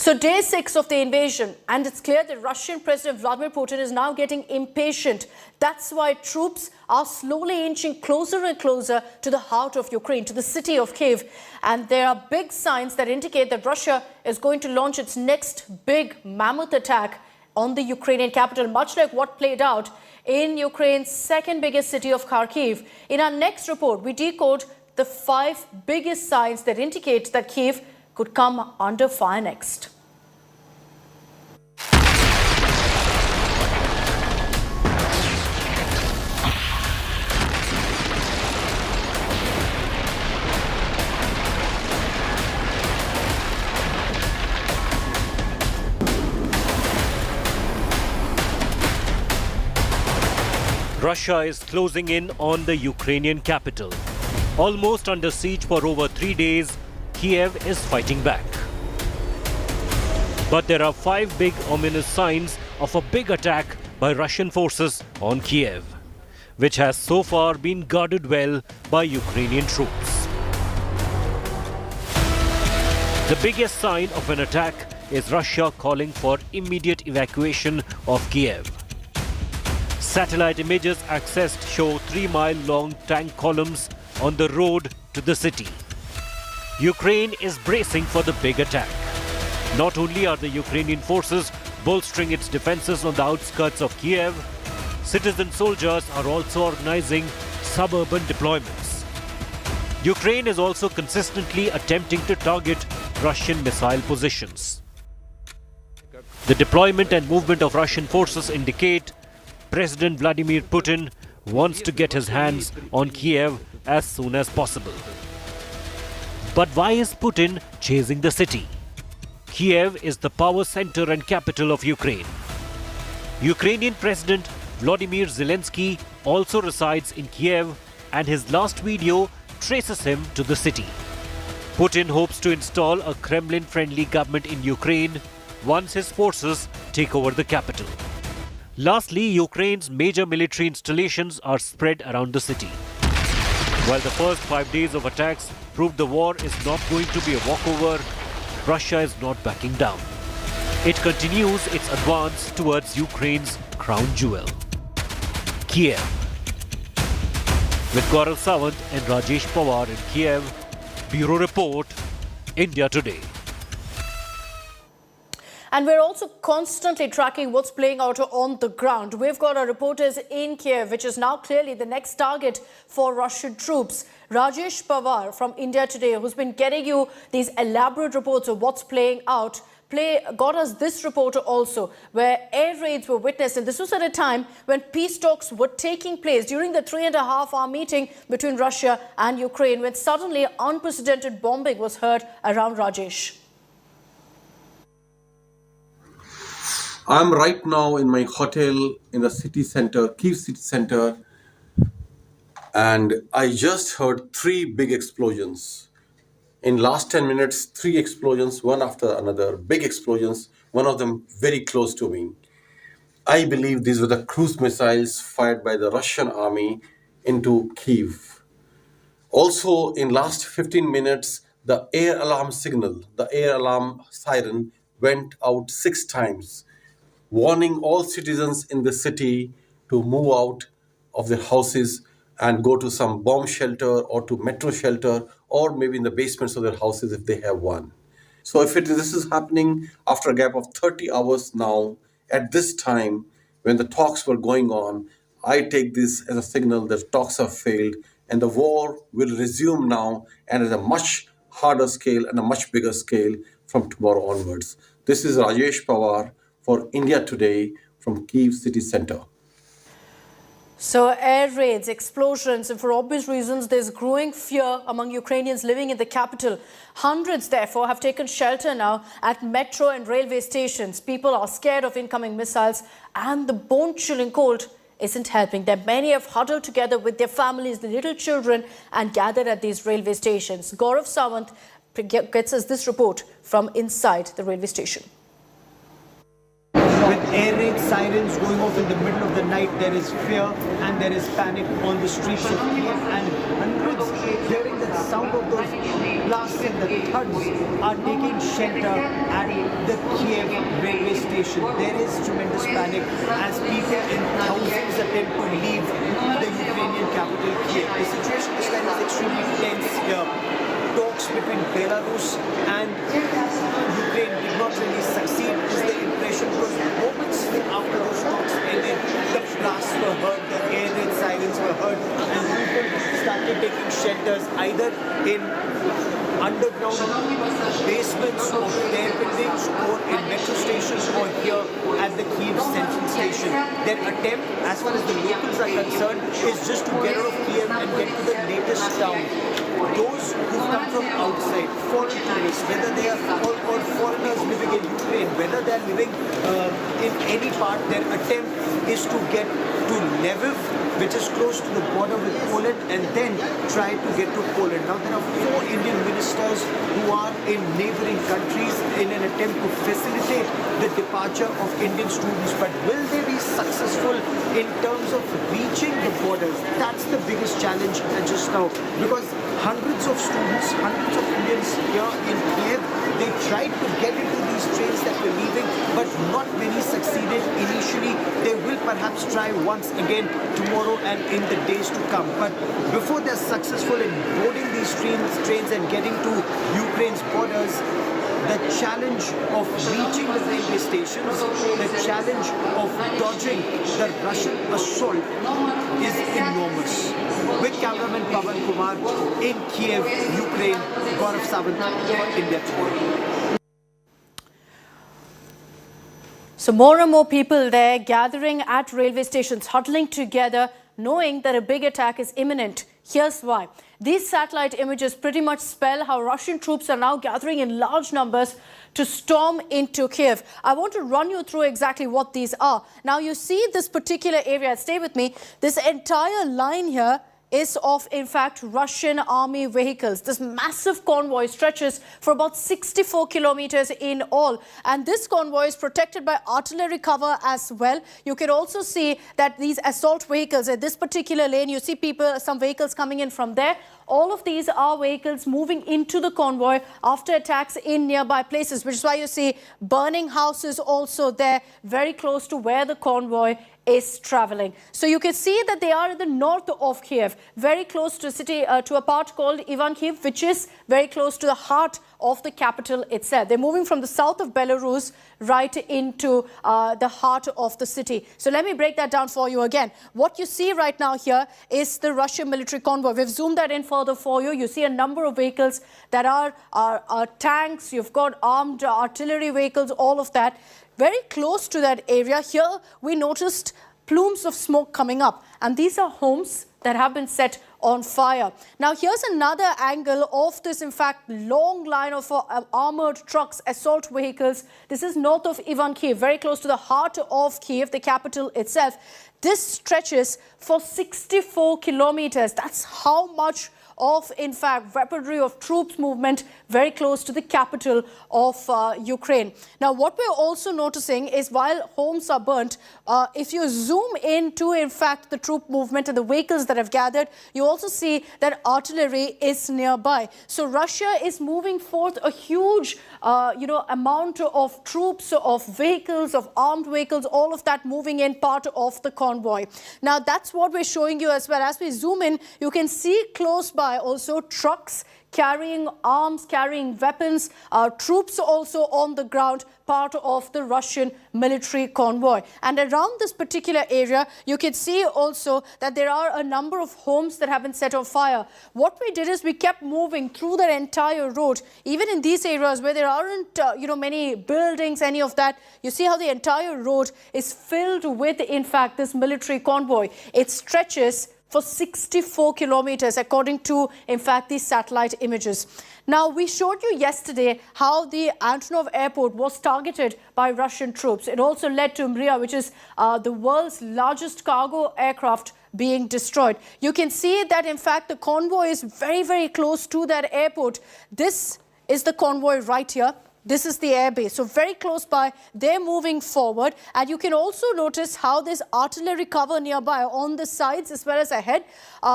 So day 6 of the invasion, and it's clear that Russian President Vladimir Putin is now getting impatient. That's why troops are slowly inching closer and closer to the heart of Ukraine, to the city of Kyiv. And there are big signs that indicate that Russia is going to launch its next big mammoth attack on the Ukrainian capital, much like what played out in Ukraine's second biggest city of Kharkiv. In our next report, we decode the 5 biggest signs that indicate that Kyiv could come under fire next. Russia is closing in on the Ukrainian capital. Almost under siege for over 3 days, Kyiv is fighting back. But there are 5 big ominous signs of a big attack by Russian forces on Kyiv, which has so far been guarded well by Ukrainian troops. The biggest sign of an attack is Russia calling for immediate evacuation of Kyiv. Satellite images accessed show 3-mile-long tank columns on the road to the city. Ukraine is bracing for the big attack. Not only are the Ukrainian forces bolstering its defenses on the outskirts of Kyiv, citizen soldiers are also organizing suburban deployments. Ukraine is also consistently attempting to target Russian missile positions. The deployment and movement of Russian forces indicate President Vladimir Putin wants to get his hands on Kyiv as soon as possible. But why is Putin chasing the city? Kyiv is the power center and capital of Ukraine. Ukrainian President Volodymyr Zelensky also resides in Kyiv, and his last video traces him to the city. Putin hopes to install a Kremlin-friendly government in Ukraine once his forces take over the capital. Lastly, Ukraine's major military installations are spread around the city. While the first 5 days of attacks proved the war is not going to be a walkover, Russia is not backing down. It continues its advance towards Ukraine's crown jewel, Kyiv. With Gaurav Sawant and Rajesh Pawar in Kyiv, Bureau Report, India Today. And we're also constantly tracking what's playing out on the ground. We've got our reporters in Kyiv, which is now clearly the next target for Russian troops. Rajesh Pawar from India Today, who's been getting you these elaborate reports of what's playing out, got us this report also, where air raids were witnessed. And this was at a time when peace talks were taking place during the 3.5-hour meeting between Russia and Ukraine, when suddenly unprecedented bombing was heard around. Rajesh. I'm right now in my hotel in the city center, Kyiv city center, and I just heard 3 big explosions. In last 10 minutes, 3 explosions, one after another, big explosions, one of them very close to me. I believe these were the cruise missiles fired by the Russian army into Kyiv. Also, in last 15 minutes, the air alarm signal, the air alarm siren went out 6 times. Warning all citizens in the city to move out of their houses and go to some bomb shelter or to metro shelter, or maybe in the basements of their houses if they have one. So if this is happening after a gap of 30 hours now, at this time when the talks were going on, I take this as a signal that talks have failed and the war will resume now, and at a much harder scale and a much bigger scale from tomorrow onwards. This is Rajesh Pawar for India Today from Kyiv city center. So air raids, explosions, and for obvious reasons, there's growing fear among Ukrainians living in the capital. Hundreds, therefore, have taken shelter now at metro and railway stations. People are scared of incoming missiles, and the bone-chilling cold isn't helping them. Many have huddled together with their families, the little children, and gathered at these railway stations. Gaurav Sawant gets us this report from inside the railway station. With air raid sirens going off in the middle of the night, there is fear and there is panic on the streets of Kyiv, and hundreds hearing the the sound of those blasts and the thuds are taking shelter at the Kyiv railway station. There is tremendous panic as people in thousands attempt to leave the Ukrainian capital Kyiv. The situation this time is extremely tense here. Talks between Belarus and Ukraine did not really succeed, is the impression, because moments after those talks ended, the blasts were heard, the air raid sirens were heard, and people started taking shelters either in underground basements of their buildings or in metro stations or here at the Kyiv Central Station. Their attempt, as far as the locals are concerned, is just to get out of Kyiv and get to the latest town. Those who come from outside, foreign tourists, whether they are or foreigners living in Ukraine, whether they are living in any part, their attempt is to get to Lviv, which is close to the border with Poland, and then try to get to Poland. Now, there are 4 Indian ministers who are in neighboring countries in an attempt to facilitate the departure of Indian students. But will they be successful in terms of reaching the borders? That's the biggest challenge just now, because hundreds of students, hundreds of Indians here in Kyiv, they tried to get into these trains that were leaving, but not many succeeded initially. They will perhaps try once again tomorrow and in the days to come. But before they're successful in boarding these trains and getting to Ukraine's borders, the challenge of reaching the railway stations, the challenge of dodging the Russian assault is enormous. With cameraman Pavan Kumar in Kyiv, Ukraine, Gaurav Sawant for India Today. So more and more people there gathering at railway stations, huddling together, knowing that a big attack is imminent. Here's why. These satellite images pretty much spell how Russian troops are now gathering in large numbers to storm into Kyiv. I want to run you through exactly what these are. Now you see this particular area, stay with me, this entire line here is of, in fact, Russian army vehicles. This massive convoy stretches for about 64 kilometers in all. And this convoy is protected by artillery cover as well. You can also see that these assault vehicles at this particular lane, you see people, some vehicles coming in from there. All of these are vehicles moving into the convoy after attacks in nearby places, which is why you see burning houses also there, very close to where the convoy is traveling. So you can see that they are in the north of Kyiv, very close to a city, to a part called Ivankiv, which is very close to the heart of the capital itself. They're moving from the south of Belarus right into the heart of the city. So let me break that down for you again. What you see right now here is the Russian military convoy. We've zoomed that in further for you. You see a number of vehicles that are tanks. You've got armed artillery vehicles, all of that. Very close to that area here, we noticed plumes of smoke coming up. And these are homes that have been set on fire. Now, here's another angle of this, in fact, long line of armoured trucks, assault vehicles. This is north of Ivankiv, very close to the heart of Kyiv, the capital itself. This stretches for 64 kilometers. That's how much of, in fact, weaponry of troops movement very close to the capital of Ukraine. Now, what we're also noticing is while homes are burnt, if you zoom into, in fact, the troop movement and the vehicles that have gathered, you also see that artillery is nearby. So Russia is moving forth a huge, amount of troops, of vehicles, of armed vehicles, all of that moving in part of the convoy. Now, that's what we're showing you as well. As we zoom in, you can see close by also trucks carrying arms, carrying weapons, troops also on the ground, part of the Russian military convoy. And around this particular area, you can see also that there are a number of homes that have been set on fire. What we did is we kept moving through the entire road, even in these areas where there aren't, many buildings, any of that. You see how the entire road is filled with, in fact, this military convoy. It stretches for 64 kilometers, according to, in fact, these satellite images. Now, we showed you yesterday how the Antonov airport was targeted by Russian troops. It also led to Mriya, which is the world's largest cargo aircraft, being destroyed. You can see that, in fact, the convoy is very, very close to that airport. This is the convoy right here. This is the airbase, so very close by. They're moving forward, and you can also notice how there's artillery cover nearby on the sides as well as ahead.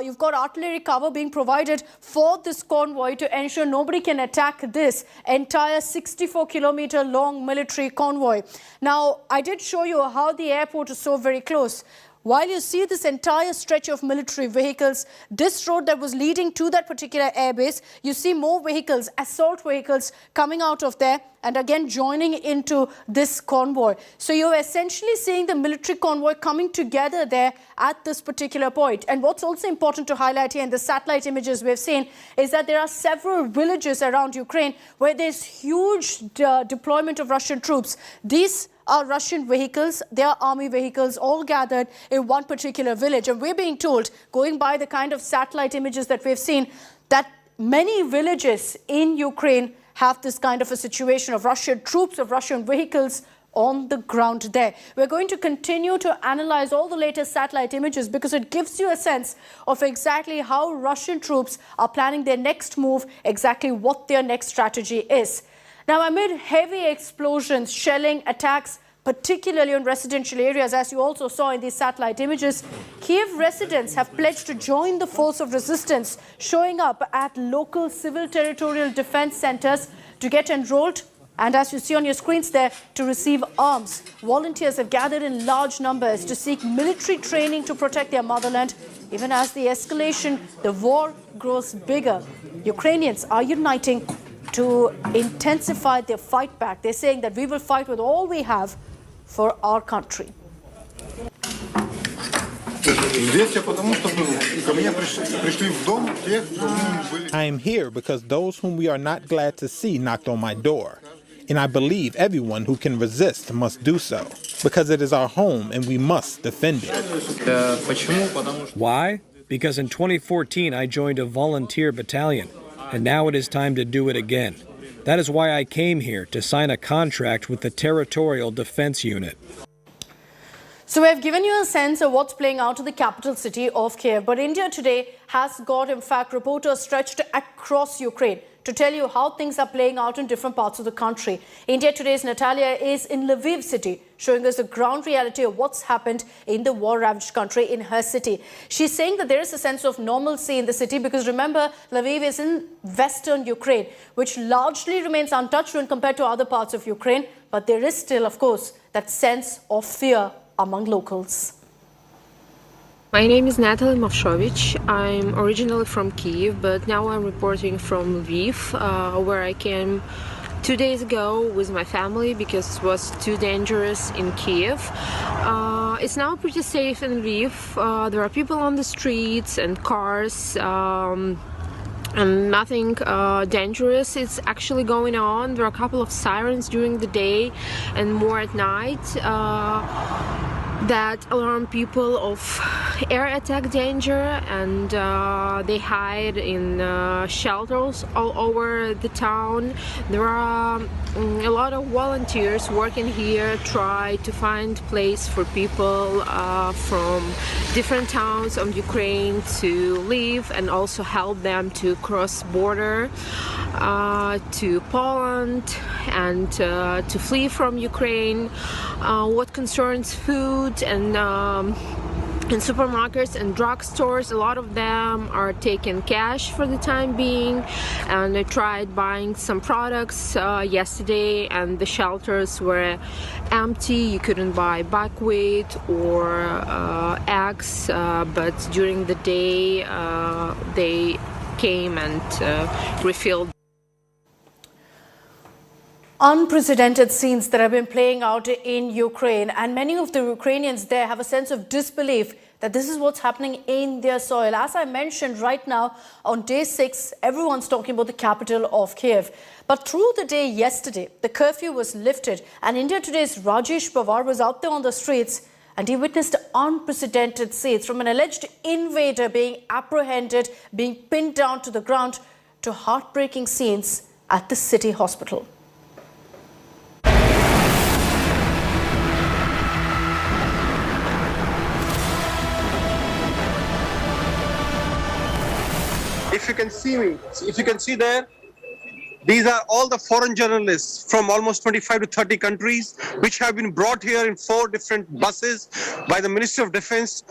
You've got artillery cover being provided for this convoy to ensure nobody can attack this entire 64-kilometer long military convoy. Now, I did show you how the airport is so very close. While you see this entire stretch of military vehicles, this road that was leading to that particular airbase, you see more vehicles, assault vehicles coming out of there and again joining into this convoy. So you're essentially seeing the military convoy coming together there at this particular point. And what's also important to highlight here in the satellite images we've seen is that there are several villages around Ukraine where there's huge deployment of Russian troops. These are Russian vehicles, they are army vehicles, all gathered in one particular village. And we're being told, going by the kind of satellite images that we've seen, that many villages in Ukraine have this kind of a situation of Russian troops, of Russian vehicles on the ground there. We're going to continue to analyze all the latest satellite images because it gives you a sense of exactly how Russian troops are planning their next move, exactly what their next strategy is. Now, amid heavy explosions, shelling, attacks, particularly in residential areas, as you also saw in these satellite images, Kyiv residents have pledged to join the force of resistance, showing up at local civil territorial defense centers to get enrolled. And as you see on your screens there, to receive arms. Volunteers have gathered in large numbers to seek military training to protect their motherland. Even as the escalation, the war grows bigger, Ukrainians are uniting to intensify their fight back. They're saying that we will fight with all we have for our country. I am here because those whom we are not glad to see knocked on my door. And I believe everyone who can resist must do so, because it is our home and we must defend it. Why? Because in 2014 I joined a volunteer battalion, and now it is time to do it again. That is why I came here, to sign a contract with the Territorial Defense Unit. So we've given you a sense of what's playing out in the capital city of Kyiv. But India Today has got, in fact, reporters stretched across Ukraine to tell you how things are playing out in different parts of the country. India Today's Natalia is in Lviv city, showing us the ground reality of what's happened in the war-ravaged country in her city. She's saying that there is a sense of normalcy in the city because, remember, Lviv is in western Ukraine, which largely remains untouched when compared to other parts of Ukraine. But there is still, of course, that sense of fear among locals. My name is Natalie Mavshovich. I'm originally from Kyiv, but now I'm reporting from Lviv, where I came 2 days ago with my family because it was too dangerous in Kyiv. It's now pretty safe in Lviv. There are people on the streets and cars. And nothing dangerous is actually going on. There are a couple of sirens during the day and more at night that alarm people of air attack danger, and they hide in shelters all over the town. There are a lot of volunteers working here, try to find place for people from different towns of Ukraine to live and also help them to cross border to Poland and to flee from Ukraine. What concerns food and in supermarkets and drugstores, a lot of them are taking cash for the time being, and I tried buying some products yesterday and the shelters were empty. You couldn't buy buckwheat or eggs, but during the day they came and refilled. Unprecedented scenes that have been playing out in Ukraine, and many of the Ukrainians there have a sense of disbelief that this is what's happening in their soil. As I mentioned, right now on day 6, everyone's talking about the capital of Kyiv. But through the day yesterday, the curfew was lifted, and India Today's Rajesh Pawar was out there on the streets, and he witnessed unprecedented scenes, from an alleged invader being apprehended, being pinned down to the ground, to heartbreaking scenes at the city hospital. If you can see me, if you can see there, These are all the foreign journalists from almost 25 to 30 countries, which have been brought here in 4 different buses by the Ministry of Defense,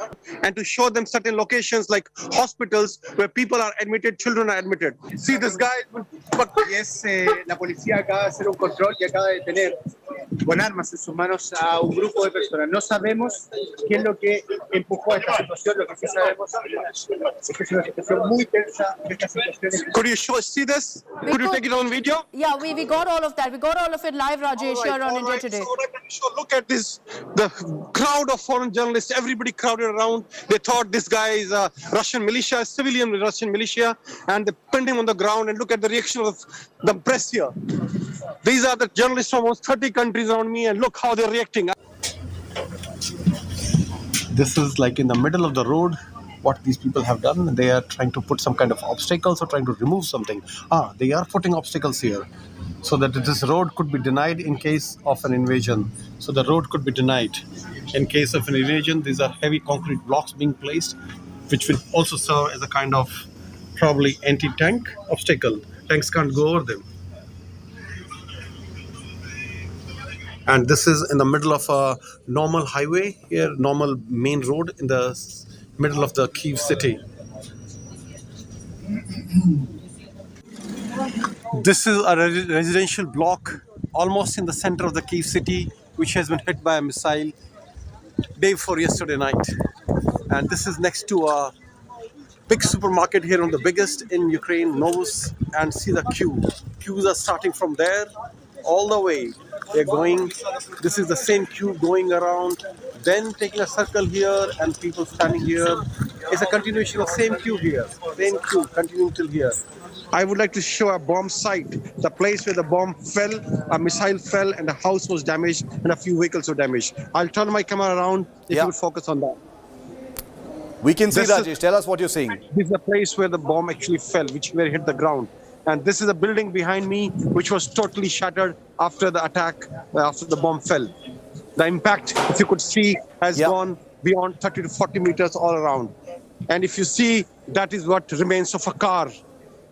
and to show them certain locations like hospitals where people are admitted, children are admitted. See this guy? Y es la policía acaba de hacer un control y acaba de detener con armas en sus manos a un grupo de personas. No sabemos qué es lo que empujó a esta situación. Lo que sí sabemos es que es una situación muy tensa. Estas situaciones. Could you see this? Could you take it on video? Yeah, we got all of that. We got all of it live, Rajesh, here on India Today. So what I'm going to show, look at this, the crowd of foreign journalists, everybody crowded around. They thought this guy is a Russian militia, civilian Russian militia, and they pinned him on the ground, and look at the reaction of the press here. These are the journalists from almost 30 countries around me, and look how they're reacting. This is like in the middle of the road. What these people have done, they are trying to put some kind of obstacles or trying to remove something. They are putting obstacles here so that this road could be denied in case of an invasion. So the road could be denied in case of an invasion. These are heavy concrete blocks being placed, which will also serve as a kind of probably anti-tank obstacle. Tanks can't go over them. And this is in the middle of a normal highway here, normal main road in the middle of the Kyiv city. This is a residential block almost in the center of the Kyiv city, which has been hit by a missile day before yesterday night. And this is next to a big supermarket here, one of the biggest in Ukraine, Novus, and see the queue. Queues are starting from there all the way. They're going, this is the same queue going around, then taking a circle here and people standing here. It's a continuation of same queue here, same queue continuing till here. I would like to show a bomb site, the place where the bomb fell, a missile fell and a house was damaged and a few vehicles were damaged. I'll turn my camera around if you would focus on that. We can see, Rajesh. Tell us what you're seeing. This is the place where the bomb actually fell, which where it hit the ground. And this is a building behind me, which was totally shattered after the attack, after the bomb fell. The impact, if you could see, has gone beyond 30 to 40 meters all around. And if you see, that is what remains of a car.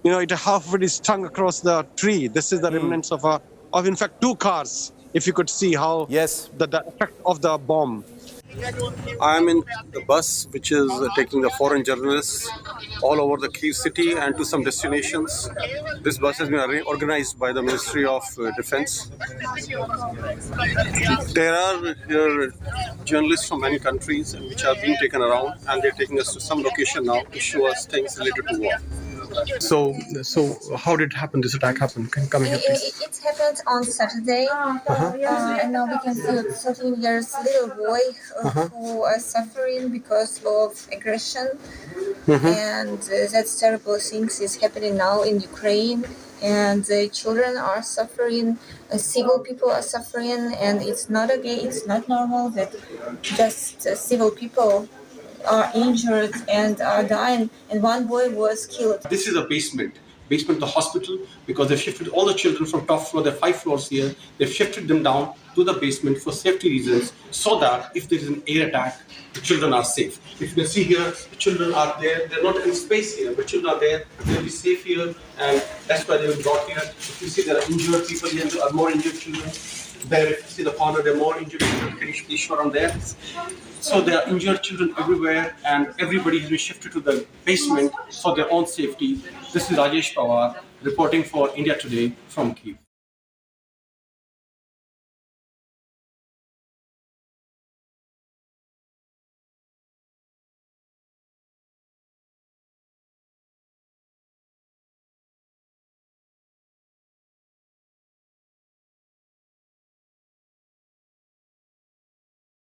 You know, half of it is strung across the tree. This is the remnants of in fact, 2 cars. If you could see how the effect of the bomb. I'm in the bus which is taking the foreign journalists all over the Kyiv city and to some destinations. This bus has been organized by the Ministry of Defense. There are here journalists from many countries which are being taken around, and they're taking us to some location now to show us things related to war. So how did it happen? This attack happened? Can you come here, please? It happened on Saturday, and now we can see a 13 years little boy who are suffering because of aggression, and that's terrible things is happening now in Ukraine, and the children are suffering, civil people are suffering, and it's not normal that just civil people are injured and are dying, and one boy was killed. This is a basement of the hospital, because they've shifted all the children from top floor, there are 5 floors here, they've shifted them down to the basement for safety reasons, so that if there is an air attack, the children are safe. If you can see here, the children are there, they're not in space here, but children are there, they'll be safe here, and that's why they were brought here. If you see there are injured people here, there are more injured children. There, if you see the corner, there are more injured children. Can you please show on there? So there are injured children everywhere, and everybody has been shifted to the basement for their own safety. This is Rajesh Pawar reporting for India Today from Kyiv.